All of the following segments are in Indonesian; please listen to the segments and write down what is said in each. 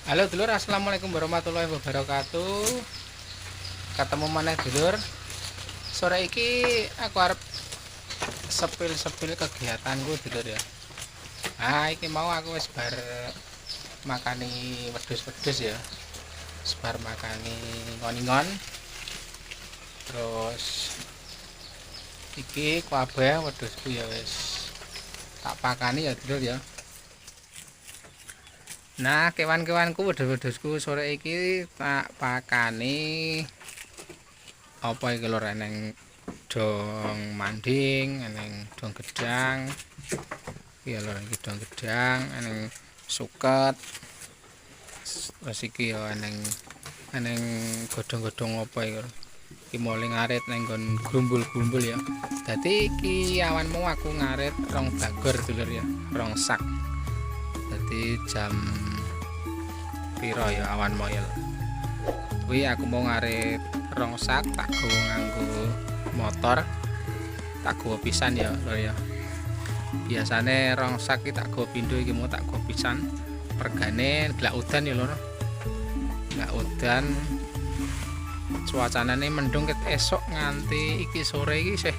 Halo dulur, assalamualaikum warahmatullahi wabarakatuh. Ketemu mana dulur? Sore iki aku arep sepil-sepil kegiatanku dulur ya. Iki mau aku wis bar makani wedhus-wedhus ya. Wis bar makani ngoningon. Terus iki kabeh wedhusku ya wis tak pakani ya dulur ya. Nah, kewan-kewanku wedhus-wedhusku sore iki tak pakani apa iki lho, eneng dong manding, eneng dong gedang. Iya lho, iki dong gedang, eneng suket. Terus iki ya eneng godhong-godhong apa iki lho. Iki mole ngarit nang nggon grumbul-grumbul ya. Dadi iki awan mau aku ngarit rong bagor dulur ya, rong sak. Dadi jam piro ya awan moyel kuwi aku mau ngarit rong sak tak gowo nganggo motor, tak gowo pisan ya lho ya. Biasane rong sak iki tak gowo pindho, iki mau tak gowo pisan. Regane gelak udan ya lho. Gelak udan. Cuacanane mendung ket esok nganti iki sore iki isih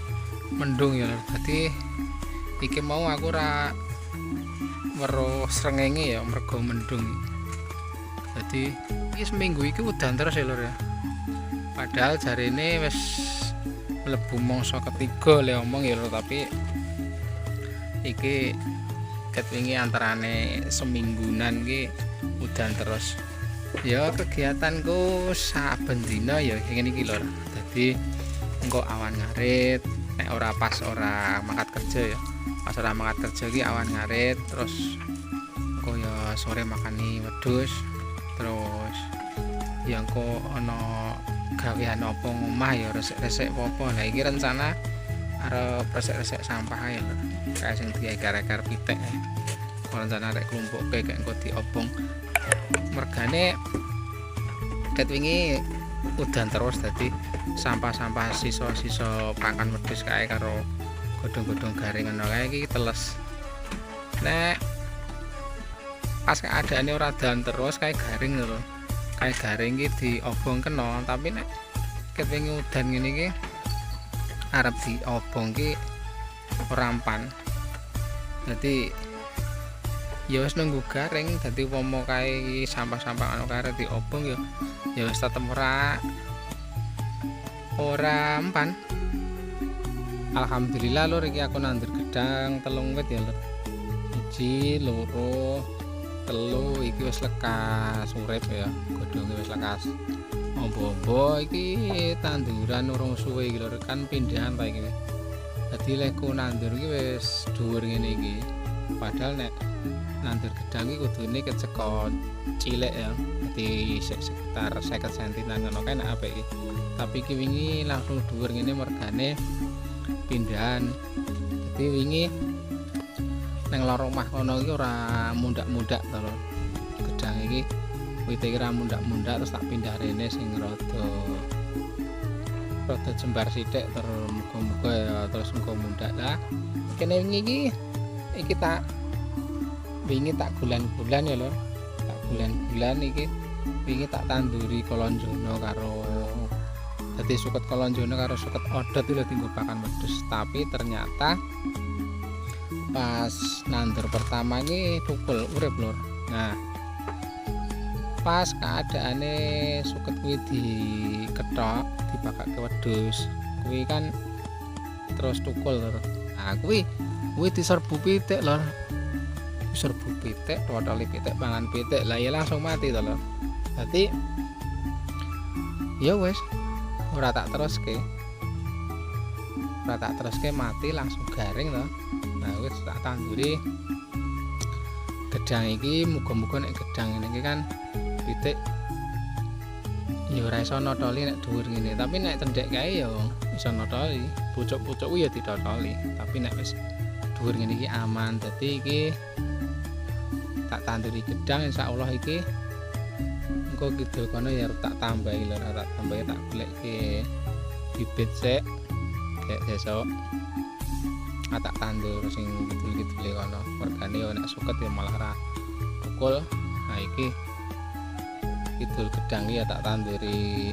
mendung ya lho. Dadi iki mau aku ora weruh srengenge ya mergo mendung. Jadi ini seminggu iki udan terus ya lur ya. Padahal jarine wis mlebu mangsa ketiga le omong ya lur, tapi iki ket wingi antarane seminggunan iki udan terus. Ya kegiatanku saben dina ya ngene iki lur. Dadi engko awan ngarit, nek ora pas ora mangkat kerja ya. Pas ora mangkat kerja iki awan ngarit, terus engko ya sore makani wedhus. Terus yang kok ana gawean apa ngomah ya resik-resik apa. Nah iki rencana arep resik-resik sampah ya lho. Kae sing digar-gar pitik. Kok rencana arek klumpukke kayak engko diobong. Mergane ket wingi udan terus dadi sampah-sampah sisa-sisa pakan wedhus kae karo godhong-godhong garing ngono kae iki teles. Nek pas keadaannya ora dan terus kayak garing lho. Kayak garing iki diobong kena, tapi nek ket wingi udan ngene iki arep diobong ki ora ampan. Dadi ya wis nunggu garing, dadi umpama kae sampah-sampah anu kae diobong ya wis tetep ora ampan. Alhamdulillah lur, iki aku nandur gedang 3 wit ya lur. 1 loro telu iki wis lekas urip ya, godhonge wis lekas ombo-ombo. Iki tanduran urung suwe iki lho kan pindahan ta iki. Dadi lek ku nandur iki wis dhuwur ngene iki. Padahal nek nandur gedang iki kudune kecekot cilik ya. Dadi sekitar 50 cm ngono kae nek apik iki. Tapi iki wingi langsung dhuwur ngene mergane pindahan. Dadi wingi neng lorong omah kono iki ora mundak-mundak to lho. Gedang iki wite iki ora mundak-mundak, terus tak pindah rene sing rada jembar sithik, terus muga-muga ya terus engko mundak lah. Kene wingi iki tak wingi tak bulan-bulan ya lho. Tak bulan-bulan iki wingi tak tanduri kolonjono karo dadi suket kolonjono karo suket odot iki lho dienggo pakan wedhus. Tapi ternyata pas nandur pertama ini tukul urip lur. Nah pas keadaane suket kuwi diketok dipakake wedhus kuwi kan terus tukul lur. Nah kuwi diserbu pitik lur, diserbu pitik, totoli pitik, pangan pitik lah ya langsung mati to lur. Dadi ya wis ora tak teruske mati langsung garing to. Nah wis tak tanduri gedang iki, muga-muga nek gedang ngene iki kan pitik ya ora iso notoli nek dhuwur ngene, tapi nek cendhek kae ya iso notoli, pucuk-pucuk ya ditotoli. Tapi nek wis dhuwur ngene iki aman. Dadi iki tak tanduri gedang insyaallah iki engko kidul kono ya tak tambahi lho, tak tambahi tak goleki bibit sik kayak besok. Tak tandur sing kidul-kidule kono. Mergane yo nek suket ya malah ra tukul. Nah iki kidul gedang ya tak tanduri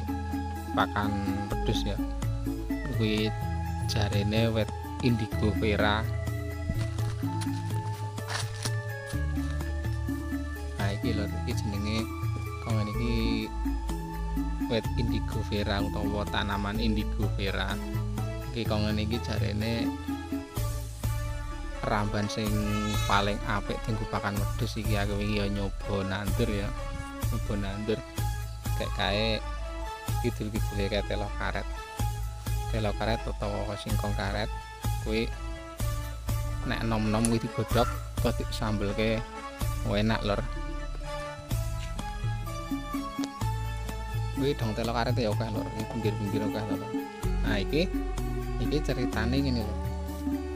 pakan wedhus ya. Kuwi jarene wit indigo vera. Nah iki lho, iki jenenge kongen iki wit indigo vera utawa tanaman indigo vera. Iki kongen iki jarene ramban sing paling apik dienggo pakan wedhus iki. Aku wingi ya nyoba nandur ya. Nyoba nandur kayak kidul-kidule kayak telo karet. Telo karet utawa singkong karet kuwi nek nom-nom kuwi digodhog terus disambelke enak lur. Kuwi dong telo karet ya akeh lur, iki pinggir-pinggir akeh lur. Nah iki ceritane ngene lho.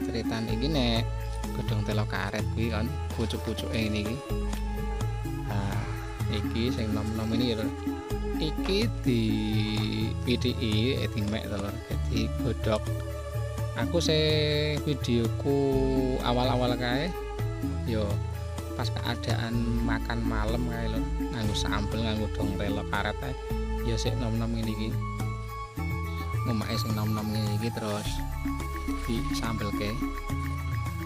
Ceritane iki nek godhong telo karet kuwi kan pucuk-pucuke ngene iki. Nah, iki sing nom-nom ini lho. Iki di PDI dimek to lho, dadi godhog. Aku videoku awal-awal kae yo pas keadaan makan malam kae lho, nganggo sambel nganggo dong telo karet kae. Ya sik nom-nom ngene iki. Ngomake sing nom-nom ngene iki terus disambelke.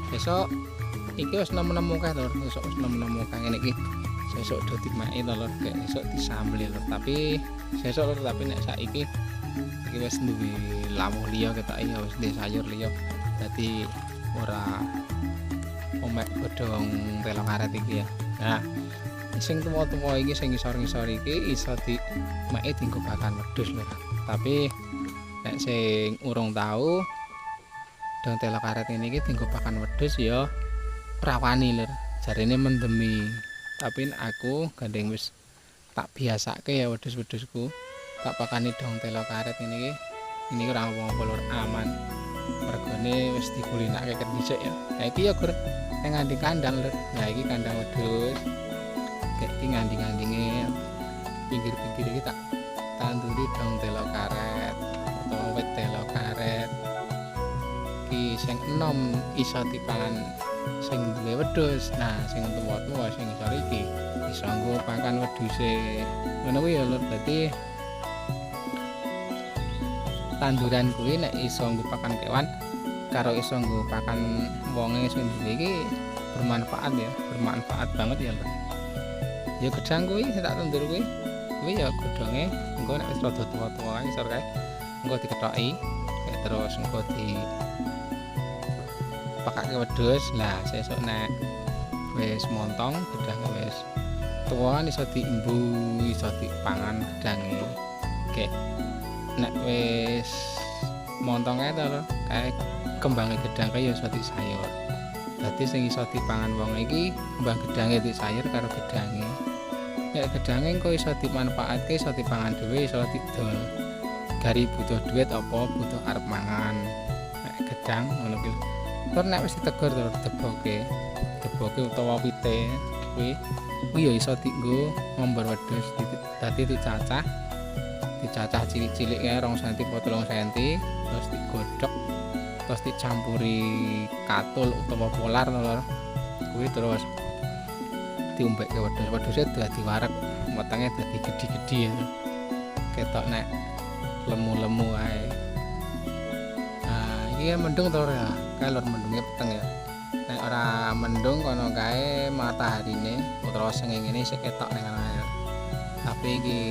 Besok iki wis nom-nom akeh lho, besok wis nom-nom akeh ngene iki. Sesuk do dimaki to lho, esuk disambel lho. Tapi sesuk lho, tapi nek saiki iki wis duwe lawuh liya ketok ya wis duwe sayur liya. Dadi ora omek godhong telo karet iki ya. Nah, sing tuwa-tuwa iki sing ngisor-ngisor iki iso dimaki dienggo pakan wedhus lho. Tapi nek sing urung tahu dong telo karet ini iki dienggo pakan wedhus ya ora wani lho. Jarine mendemi. Tapi aku gandeng wis tak biasake ya wedhus-wedhusku tak pakani dong telo karet ini ora apa-apa lur, aman. Mergone wis dikulinake ket dhisik ya. Nah iki ya gur ning nganding kandang lur. Nah iki kandang wedhus. Kayak iki nganding-ngandinge pinggir-pinggir iki tak tanduri dong telo karet utawa wit telo karet. Iki sing enom iso dipangan sing duwe wedhus. Nah sing tuwa-tuwa sing ngisor iki iso nggo pakan wedhuse. Ngono kuwi ya lur. Dadi tanduran kuwi nek iso nggo pakan kewan karo iso nggo pakan wonge sing duwe iki bermanfaat ya, bermanfaat banget ya lur. Ya gedang kuwi sing tak tandur kuwi ya godhonge engko nek wis rada tuwa-tuwa ngisor kae engko dikethoki kayak terus engko di pakake wedhus. Lah sesuk nek wis montong gedhange wis tuwa iso diimbu, iso dipangan gedhange. Kayak nek wis montong kae to lho, kae kembange gedhang kae ya iso disayur. Dadi sing iso dipangan wong iki kembang gedhange disayur karo gedhange. Nek gedhange engko iso dimanfaatke, iso dipangan dhewe, iso didol. Gari butuh duit apa butuh arep mangan. Nek gedhang ngono kuwi. Tur nek wis ditegur terus deboke utawa wite kuwi ya iso dienggo ngombor wedhus. Dadi dicacah cilik-cilik kae 2 cm apa 3 cm terus digodhog terus dicampuri katul utawa polar lho. Kuwi terus diombekke wedhus. Wedhuse dadi wareg, wetenge dadi gedhi-gedhi ya. Ketok nek lemu-lemu ae. Nah, iki mendung to ora? Kae lur mendunge peteng ya. Nek ora mendung kono kae mataharine utawa srengenge sik ketok ning ngene. Tapi iki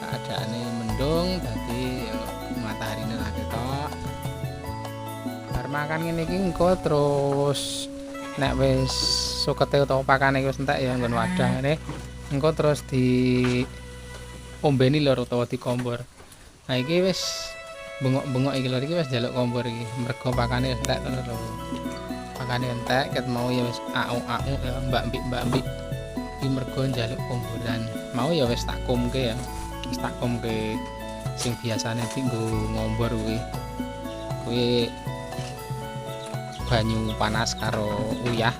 keadaane mendung dadi mataharine ra ketok. Bar makan ngene iki engko terus nek wis sukete utawa pakane wis entek ya nggon wadah ngene engko terus di ombeni lur utawa dikombor. Nah iki wis bengok-bengok iki lur iki wis njaluk kompor iki mergo pakane entek to lho. Pakane entek ket mau ya wis aung-aung ya mbak-mbik iki mergo njaluk komboran. Mau ya wis tak kumke ya. Wis tak kumke sing biasane dienggo ngombor kuwi. Kuwi banyu panas karo uyah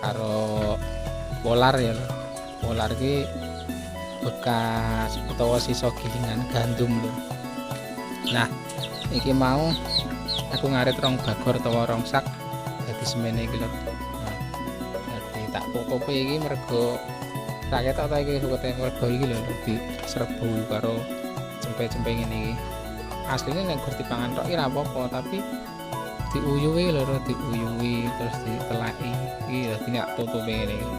karo polar ya lho. Polar iki bekas utawa sisa gilingan gandum lho. Nah, iki mau aku ngarit 2 bagor utawa 2 sak dadi semene iki lho. Nah, dadi tak pokoke iki mergo Tak ketok ta iki suwete mergo iki lho diserbu karo cempe-cempe ngene iki. Asline nek gur dipangan tok iki ora apa-apa, tapi diuyuhi lho, diuyuhi terus ditelaki. Iki dadi nek tutupe ngene iki.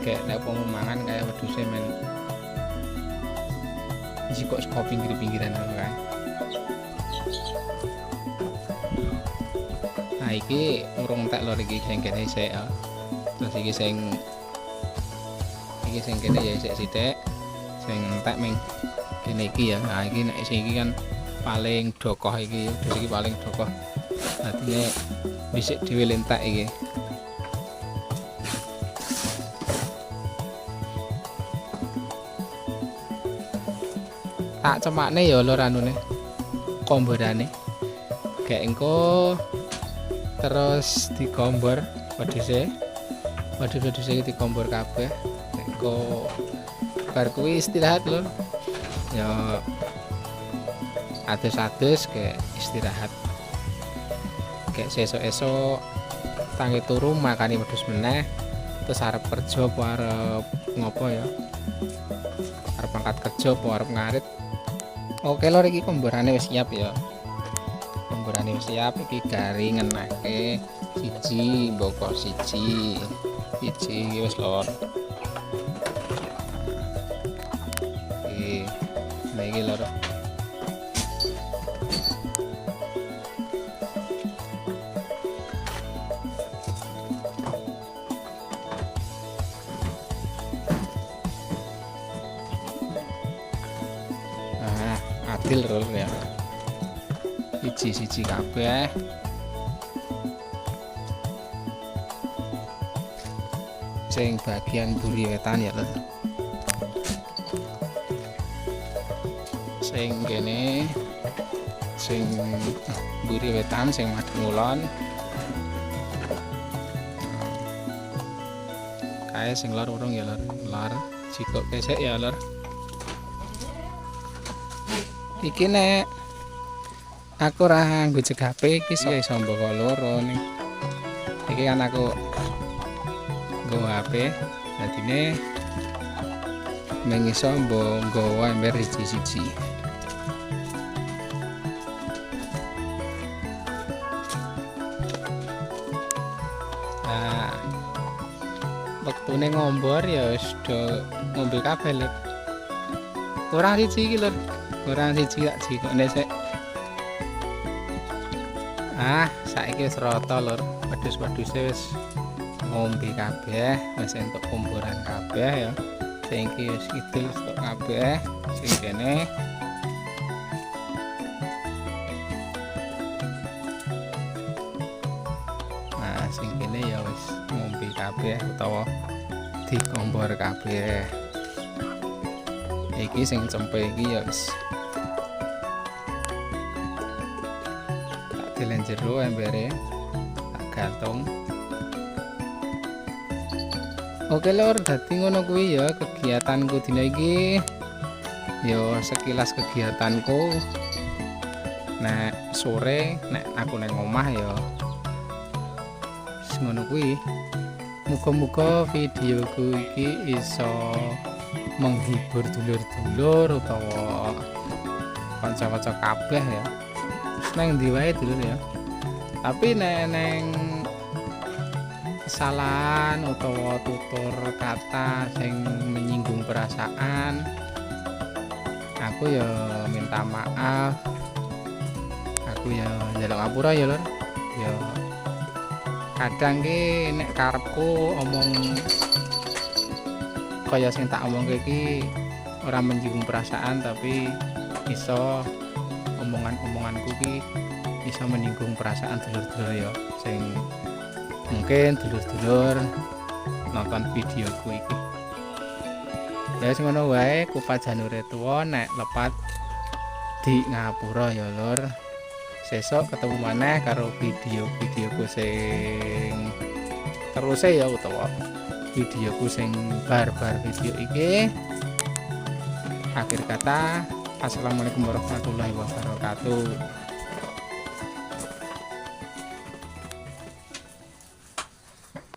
Kayak nek wong mangan kayak wedhuse men jikok saka pinggir-pinggiran ngono kae. Nah iki urung entek lho iki sing kene sik ya. Terus iki sing kene ya sik sithik. Sing entek ming kene iki ya. Nah iki nek sing iki kan paling dokoh iki, terus iki paling dokoh. Dadine dhisik dhewe lentek iki. Tak cemakne ya lho anune komborane. Kayak engko terus dikombor wedhuse. Wedhus-wedhuse iki dikombor kabeh. Engko bar kuwi istirahat lho. Ya adus-adus kayak istirahat. Kayak sesuk-esuk tangi turu makani wedhus meneh. Terus arep kerja apa arep ngopo ya? Arep angkat kerja apa arep ngarit. Oke lho iki komborane wis siap ya. Komborane wis siap iki garing ngenake siji mboko siji wis lor. Nah iki lor. Adil lho ya. Siji kabeh. Sing bagian buri wetan ya lho. Sing kene sing buri wetan sing madhep ngulon. Kae sing lor urung ya lor. Lor jikok kesek ya lor. Iki nek aku ora nganggo HP iki iso mboko loro ning. Iki kan aku nggo HP dadine mung iso nggo ember siji-siji. Nah, wektune ngombor ya wis do ngombe kabeh lho. Kurang siji iki lho. Kurang siji tak jikone sik. Saiki wis rata lur. Wedhus-wedhuse wis ngombe kabeh, wis entuk komboran kabeh ya. Sing iki wis kidul stok kabeh, sing kene. Nah, sing kene ya wis ngombe kabeh utawa dikombor kabeh. Iki sing cempe iki ya wis tak delen jero embere tak gantung. Oke lor, dadi ngono kuwi ya kegiatanku dina iki. Ya sekilas kegiatanku. Nek sore nek aku nang omah ya ngono kuwi. Muga-muga videoku iki iso menghibur dulur-dulur utawa kanca-kanca kabeh ya. Neng ndi wae dulur ya. Tapi neng kesalahan utawa tutur kata sing menyinggung perasaan, aku ya minta maaf. Aku ya njaluk ngapura ya lur. Ya kadang ki nek karepku omong kaya sing tak omongke iki ora menyinggung perasaan, tapi iso omonganku ki iso menyinggung perasaan dulur-dulur ya sing mungkin dulur-dulur nonton videoku iki. Ya sing ngono wae, Kupat Janure Tuwa nek lepat di ngapura ya lur. Sesuk ketemu maneh karo videoku sing terus ya utawa videoku sing bar-bar video iki. Akhir kata, assalamualaikum warahmatullahi wabarakatuh.